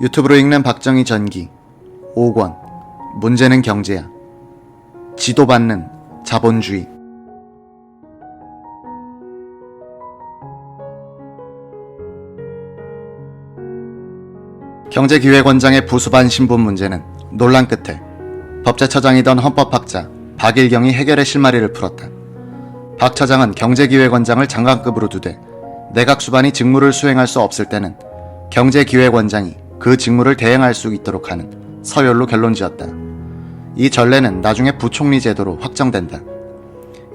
유튜브로 읽는 박정희 전기 5권 문제는 경제야. 지도받는 자본주의. 경제기획원장의 부수반 신분 문제는 논란 끝에 법제처장이던 헌법학자 박일경이 해결의 실마리를 풀었다. 박 처장은 경제기획원장을 장관급으로 두되 내각 수반이 직무를 수행할 수 없을 때는 경제기획원장이 그 직무를 대행할 수 있도록 하는 서열로 결론지었다. 이 전례는 나중에 부총리 제도로 확정된다.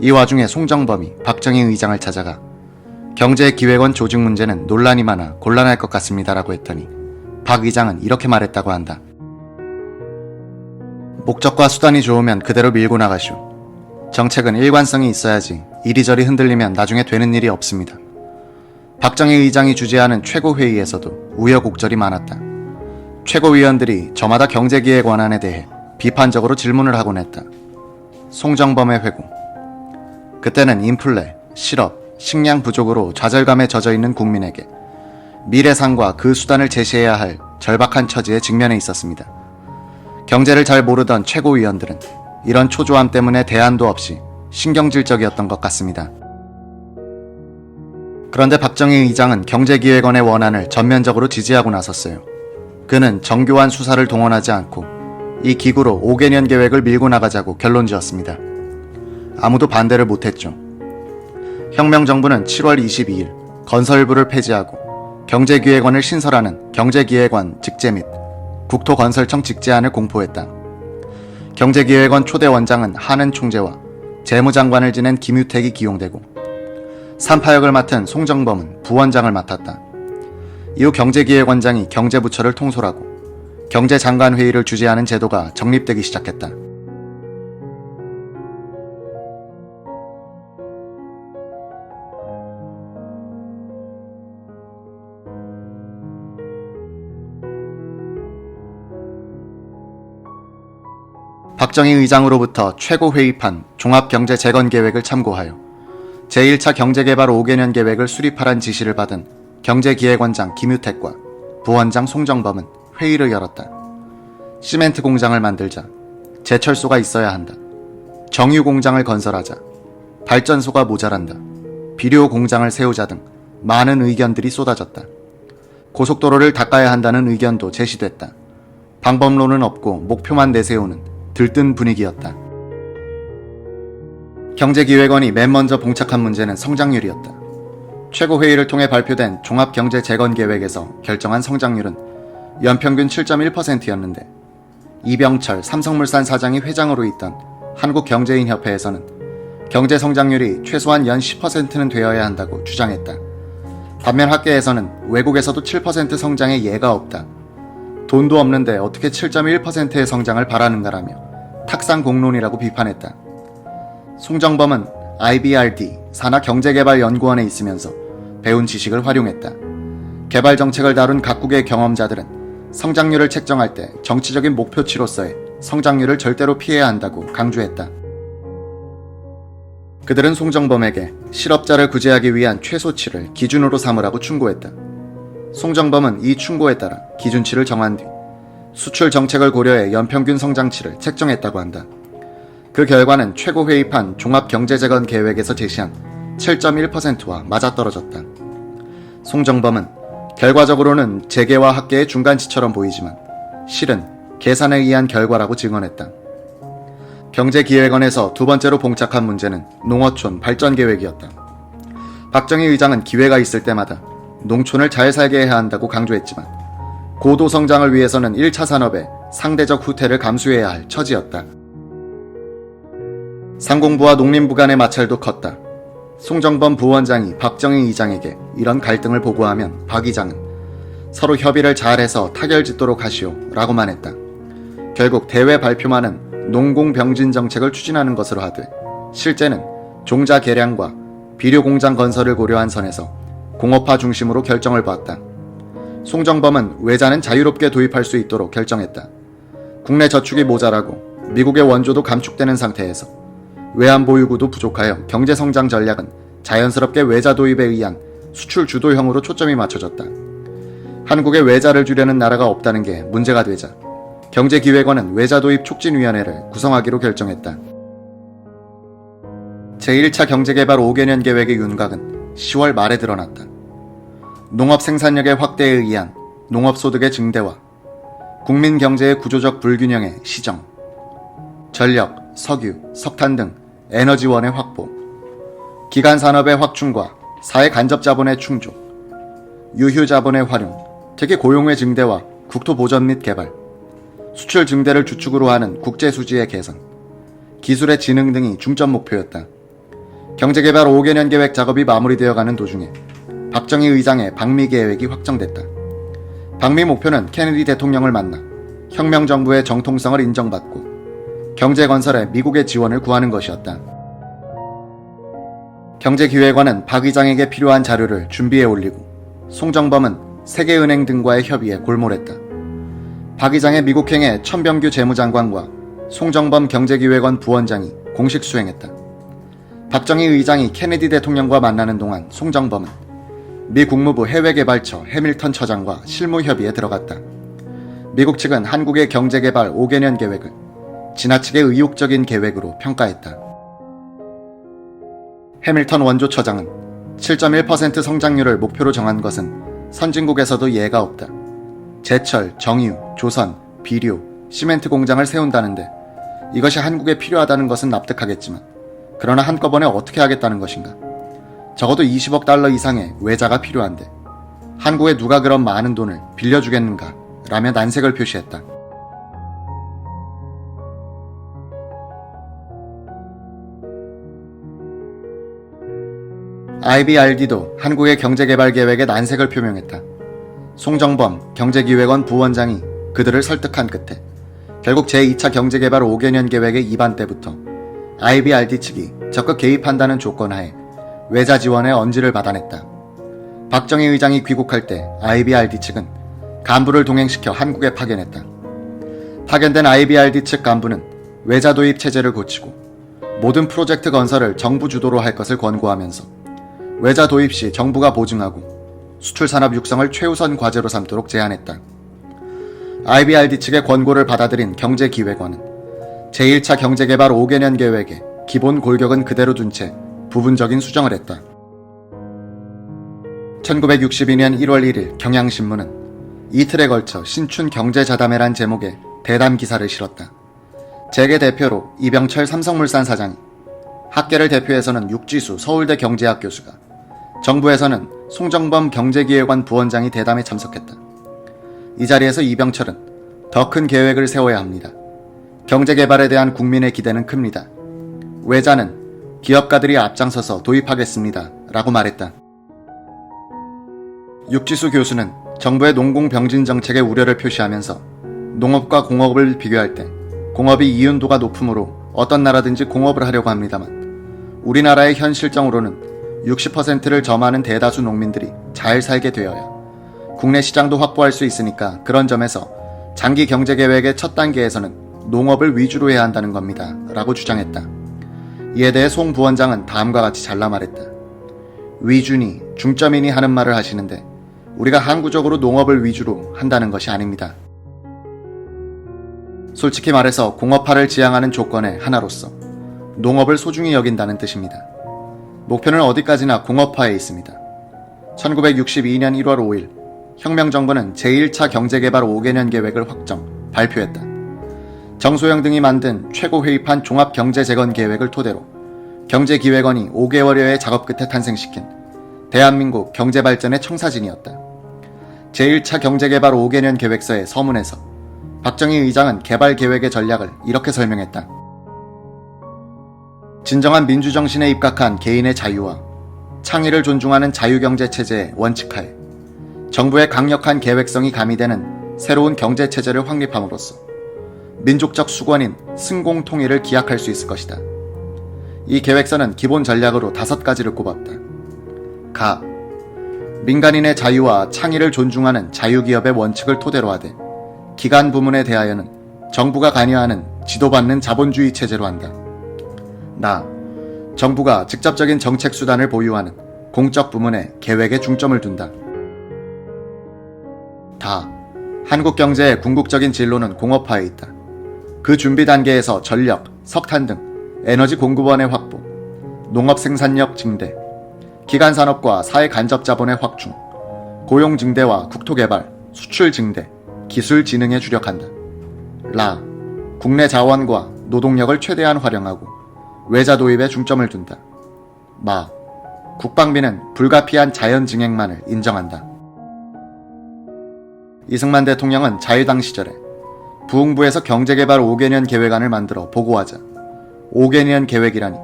이 와중에 송정범이 박정희 의장을 찾아가 경제기획원 조직 문제는 논란이 많아 곤란할 것 같습니다라고 했더니 박 의장은 이렇게 말했다고 한다. 목적과 수단이 좋으면 그대로 밀고 나가시오. 정책은 일관성이 있어야지 이리저리 흔들리면 나중에 되는 일이 없습니다. 박정희 의장이 주재하는 최고회의에서도 우여곡절이 많았다. 최고위원들이 저마다 경제기획 원안에 대해 비판적으로 질문을 하곤 했다. 송정범의 회고. 그때는 인플레, 실업, 식량 부족으로 좌절감에 젖어있는 국민에게 미래상과 그 수단을 제시해야 할 절박한 처지에 직면해 있었습니다. 경제를 잘 모르던 최고위원들은 이런 초조함 때문에 대안도 없이 신경질적이었던 것 같습니다. 그런데 박정희 의장은 경제기획원의 원안을 전면적으로 지지하고 나섰어요. 그는 정교한 수사를 동원하지 않고 이 기구로 5개년 계획을 밀고 나가자고 결론지었습니다. 아무도 반대를 못했죠. 혁명정부는 7월 22일 건설부를 폐지하고 경제기획원을 신설하는 경제기획원 직제 및 국토건설청 직제안을 공포했다. 경제기획원 초대 원장은 한은 총재와 재무장관을 지낸 김유택이 기용되고 3파역을 맡은 송정범은 부원장을 맡았다. 이후 경제기획원장이 경제부처를 통솔하고 경제장관회의를 주재하는 제도가 정립되기 시작했다. 박정희 의장으로부터 최고회의판 종합경제재건계획을 참고하여 제1차 경제개발 5개년 계획을 수립하란 지시를 받은 경제기획원장 김유택과 부원장 송정범은 회의를 열었다. 시멘트 공장을 만들자. 제철소가 있어야 한다. 정유 공장을 건설하자. 발전소가 모자란다. 비료 공장을 세우자 등 많은 의견들이 쏟아졌다. 고속도로를 닦아야 한다는 의견도 제시됐다. 방법론은 없고 목표만 내세우는 들뜬 분위기였다. 경제기획원이 맨 먼저 봉착한 문제는 성장률이었다. 최고회의를 통해 발표된 종합경제재건계획에서 결정한 성장률은 연평균 7.1%였는데 이병철 삼성물산 사장이 회장으로 있던 한국경제인협회에서는 경제성장률이 최소한 연 10%는 되어야 한다고 주장했다. 반면 학계에서는 외국에서도 7% 성장의 예가 없다. 돈도 없는데 어떻게 7.1%의 성장을 바라는가라며 탁상공론이라고 비판했다. 송정범은 IBRD 산하경제개발연구원에 있으면서 배운 지식을 활용했다. 개발정책을 다룬 각국의 경험자들은 성장률을 책정할 때 정치적인 목표치로서의 성장률을 절대로 피해야 한다고 강조했다. 그들은 송정범에게 실업자를 구제하기 위한 최소치를 기준으로 삼으라고 충고했다. 송정범은 이 충고에 따라 기준치를 정한 뒤 수출 정책을 고려해 연평균 성장치를 책정했다고 한다. 그 결과는 최고회의판 종합경제재건 계획에서 제시한 7.1%와 맞아떨어졌다. 송정범은 결과적으로는 재계와 학계의 중간치처럼 보이지만 실은 계산에 의한 결과라고 증언했다. 경제기획원에서 두 번째로 봉착한 문제는 농어촌 발전계획이었다. 박정희 의장은 기회가 있을 때마다 농촌을 잘 살게 해야 한다고 강조했지만 고도성장을 위해서는 1차 산업의 상대적 후퇴를 감수해야 할 처지였다. 상공부와 농림부 간의 마찰도 컸다. 송정범 부원장이 박정희 의장에게 이런 갈등을 보고하면 박 의장은 서로 협의를 잘해서 타결짓도록 하시오 라고만 했다. 결국 대회 발표만은 농공병진 정책을 추진하는 것으로 하되 실제는 종자 개량과 비료공장 건설을 고려한 선에서 공업화 중심으로 결정을 보았다. 송정범은 외자는 자유롭게 도입할 수 있도록 결정했다. 국내 저축이 모자라고 미국의 원조도 감축되는 상태에서 외환보유고도 부족하여 경제성장 전략은 자연스럽게 외자 도입에 의한 수출 주도형으로 초점이 맞춰졌다. 한국에 외자를 주려는 나라가 없다는 게 문제가 되자 경제기획원은 외자 도입 촉진위원회를 구성하기로 결정했다. 제1차 경제개발 5개년 계획의 윤곽은 10월 말에 드러났다. 농업 생산력의 확대에 의한 농업소득의 증대와 국민 경제의 구조적 불균형의 시정, 전력, 석유, 석탄 등 에너지원의 확보, 기간 산업의 확충과 사회 간접 자본의 충족, 유휴 자본의 활용, 특히 고용의 증대와 국토 보전 및 개발, 수출 증대를 주축으로 하는 국제 수지의 개선, 기술의 진흥 등이 중점 목표였다. 경제개발 5개년 계획 작업이 마무리되어가는 도중에 박정희 의장의 방미 계획이 확정됐다. 방미 목표는 케네디 대통령을 만나 혁명정부의 정통성을 인정받고 경제건설에 미국의 지원을 구하는 것이었다. 경제기획원은 박 의장에게 필요한 자료를 준비해 올리고 송정범은 세계은행 등과의 협의에 골몰했다. 박 의장의 미국행에 천병규 재무장관과 송정범 경제기획원 부원장이 공식 수행했다. 박정희 의장이 케네디 대통령과 만나는 동안 송정범은 미 국무부 해외개발처 해밀턴 처장과 실무협의에 들어갔다. 미국 측은 한국의 경제개발 5개년 계획을 지나치게 의욕적인 계획으로 평가했다. 해밀턴 원조처장은 7.1% 성장률을 목표로 정한 것은 선진국에서도 예가 없다. 제철, 정유, 조선, 비료, 시멘트 공장을 세운다는데 이것이 한국에 필요하다는 것은 납득하겠지만 그러나 한꺼번에 어떻게 하겠다는 것인가? 적어도 20억 달러 이상의 외자가 필요한데 한국에 누가 그런 많은 돈을 빌려주겠는가? 라며 난색을 표시했다. IBRD도 한국의 경제개발 계획에 난색을 표명했다. 송정범 경제기획원 부원장이 그들을 설득한 끝에 결국 제2차 경제개발 5개년 계획의 입안 때부터 IBRD 측이 적극 개입한다는 조건 하에 외자 지원의 언지를 받아냈다. 박정희 의장이 귀국할 때 IBRD 측은 간부를 동행시켜 한국에 파견했다. 파견된 IBRD 측 간부는 외자 도입 체제를 고치고 모든 프로젝트 건설을 정부 주도로 할 것을 권고하면서 외자 도입 시 정부가 보증하고 수출 산업 육성을 최우선 과제로 삼도록 제안했다. IBRD 측의 권고를 받아들인 경제기획원은 제1차 경제개발 5개년 계획의 기본 골격은 그대로 둔 채 부분적인 수정을 했다. 1962년 1월 1일 경향신문은 이틀에 걸쳐 신춘 경제자담회란 제목의 대담 기사를 실었다. 재계 대표로 이병철 삼성물산 사장이, 학계를 대표해서는 육지수 서울대 경제학 교수가, 정부에서는 송정범 경제기획원 부원장이 대담에 참석했다. 이 자리에서 이병철은 더 큰 계획을 세워야 합니다. 경제개발에 대한 국민의 기대는 큽니다. 외자는 기업가들이 앞장서서 도입하겠습니다. 라고 말했다. 육지수 교수는 정부의 농공병진 정책에 우려를 표시하면서 농업과 공업을 비교할 때 공업이 이윤도가 높으므로 어떤 나라든지 공업을 하려고 합니다만 우리나라의 현 실정으로는 60%를 점하는 대다수 농민들이 잘 살게 되어야 국내 시장도 확보할 수 있으니까 그런 점에서 장기 경제계획의 첫 단계에서는 농업을 위주로 해야 한다는 겁니다. 라고 주장했다. 이에 대해 송 부원장은 다음과 같이 잘라 말했다. 위주니 중점이니 하는 말을 하시는데 우리가 항구적으로 농업을 위주로 한다는 것이 아닙니다. 솔직히 말해서 공업화를 지향하는 조건의 하나로서 농업을 소중히 여긴다는 뜻입니다. 목표는 어디까지나 공업화에 있습니다. 1962년 1월 5일 혁명정부는 제1차 경제개발 5개년 계획을 발표했다. 정소영 등이 만든 최고회의판 종합경제재건계획을 토대로 경제기획원이 5개월여의 작업 끝에 탄생시킨 대한민국 경제발전의 청사진이었다. 제1차 경제개발 5개년 계획서의 서문에서 박정희 의장은 개발계획의 전략을 이렇게 설명했다. 진정한 민주정신에 입각한 개인의 자유와 창의를 존중하는 자유경제체제의 원칙하에 정부의 강력한 계획성이 가미되는 새로운 경제체제를 확립함으로써 민족적 수권인 승공통일을 기약할 수 있을 것이다. 이 계획서는 기본 전략으로 5가지를 꼽았다. 가. 민간인의 자유와 창의를 존중하는 자유기업의 원칙을 토대로 하되 기간 부문에 대하여는 정부가 관여하는 지도받는 자본주의 체제로 한다. 나. 정부가 직접적인 정책 수단을 보유하는 공적 부문에 계획에 중점을 둔다. 다. 한국 경제의 궁극적인 진로는 공업화에 있다. 그 준비 단계에서 전력, 석탄 등 에너지 공급원의 확보, 농업 생산력 증대, 기간 산업과 사회 간접 자본의 확충, 고용 증대와 국토 개발, 수출 증대, 기술 진흥에 주력한다. 라. 국내 자원과 노동력을 최대한 활용하고 외자 도입에 중점을 둔다. 마. 국방비는 불가피한 자연 증액만을 인정한다. 이승만 대통령은 자유당 시절에 부흥부에서 경제개발 5개년 계획안을 만들어 보고하자 5개년 계획이라니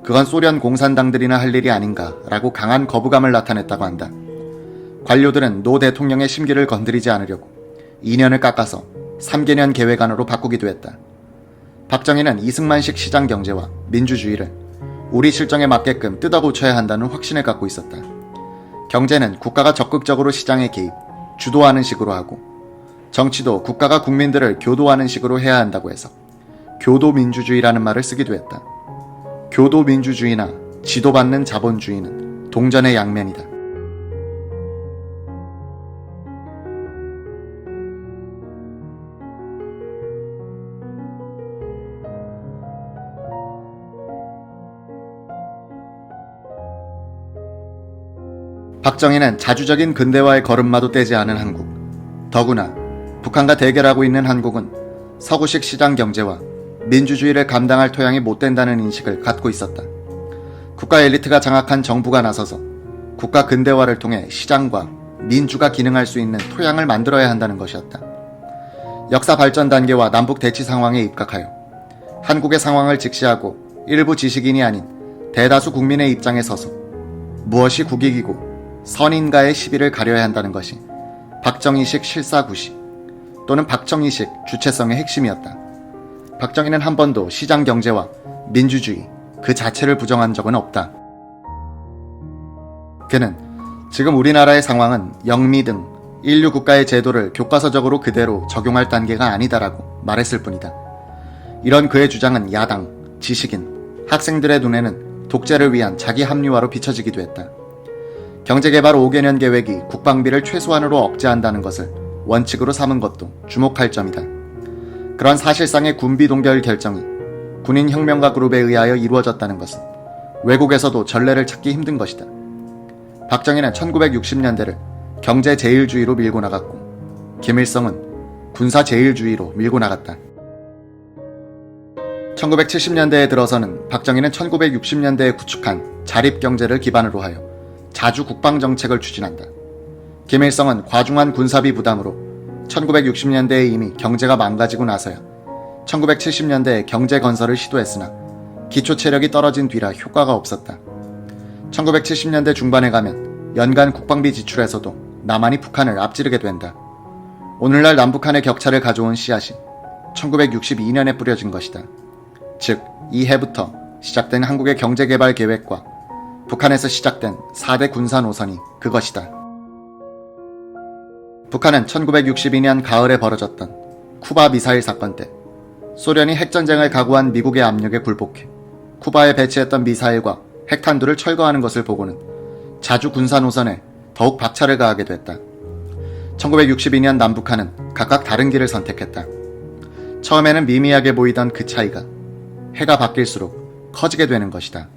그건 소련 공산당들이나 할 일이 아닌가라고 강한 거부감을 나타냈다고 한다. 관료들은 노 대통령의 심기를 건드리지 않으려고 2년을 깎아서 3개년 계획안으로 바꾸기도 했다. 박정희는 이승만식 시장 경제와 민주주의를 우리 실정에 맞게끔 뜯어고쳐야 한다는 확신을 갖고 있었다. 경제는 국가가 적극적으로 시장에 개입, 주도하는 식으로 하고 정치도 국가가 국민들을 교도하는 식으로 해야 한다고 해서 교도민주주의라는 말을 쓰기도 했다. 교도민주주의나 지도받는 자본주의는 동전의 양면이다. 박정희는 자주적인 근대화의 걸음마도 떼지 않은 한국, 더구나 북한과 대결하고 있는 한국은 서구식 시장 경제와 민주주의를 감당할 토양이 못 된다는 인식을 갖고 있었다. 국가 엘리트가 장악한 정부가 나서서 국가 근대화를 통해 시장과 민주가 기능할 수 있는 토양을 만들어야 한다는 것이었다. 역사 발전 단계와 남북 대치 상황에 입각하여 한국의 상황을 직시하고 일부 지식인이 아닌 대다수 국민의 입장에 서서 무엇이 국익이고 선인가의 시비를 가려야 한다는 것이 박정희식 실사구시 또는 박정희식 주체성의 핵심이었다. 박정희는 한 번도 시장 경제와 민주주의 그 자체를 부정한 적은 없다. 그는 지금 우리나라의 상황은 영미 등 인류 국가의 제도를 교과서적으로 그대로 적용할 단계가 아니다라고 말했을 뿐이다. 이런 그의 주장은 야당, 지식인, 학생들의 눈에는 독재를 위한 자기 합리화로 비춰지기도 했다. 경제개발 5개년 계획이 국방비를 최소한으로 억제한다는 것을 원칙으로 삼은 것도 주목할 점이다. 그런 사실상의 군비 동결 결정이 군인혁명가 그룹에 의하여 이루어졌다는 것은 외국에서도 전례를 찾기 힘든 것이다. 박정희는 1960년대를 경제 제일주의로 밀고 나갔고 김일성은 군사 제일주의로 밀고 나갔다. 1970년대에 들어서는 박정희는 1960년대에 구축한 자립경제를 기반으로 하여 자주 국방정책을 추진한다. 김일성은 과중한 군사비 부담으로 1960년대에 이미 경제가 망가지고 나서야 1970년대에 경제 건설을 시도했으나 기초 체력이 떨어진 뒤라 효과가 없었다. 1970년대 중반에 가면 연간 국방비 지출에서도 남한이 북한을 앞지르게 된다. 오늘날 남북한의 격차를 가져온 씨앗이 1962년에 뿌려진 것이다. 즉, 이 해부터 시작된 한국의 경제개발 계획과 북한에서 시작된 4대 군사 노선이 그것이다. 북한은 1962년 가을에 벌어졌던 쿠바 미사일 사건 때 소련이 핵전쟁을 각오한 미국의 압력에 굴복해 쿠바에 배치했던 미사일과 핵탄두를 철거하는 것을 보고는 자주 군사 노선에 더욱 박차를 가하게 됐다. 1962년 남북한은 각각 다른 길을 선택했다. 처음에는 미미하게 보이던 그 차이가 해가 바뀔수록 커지게 되는 것이다.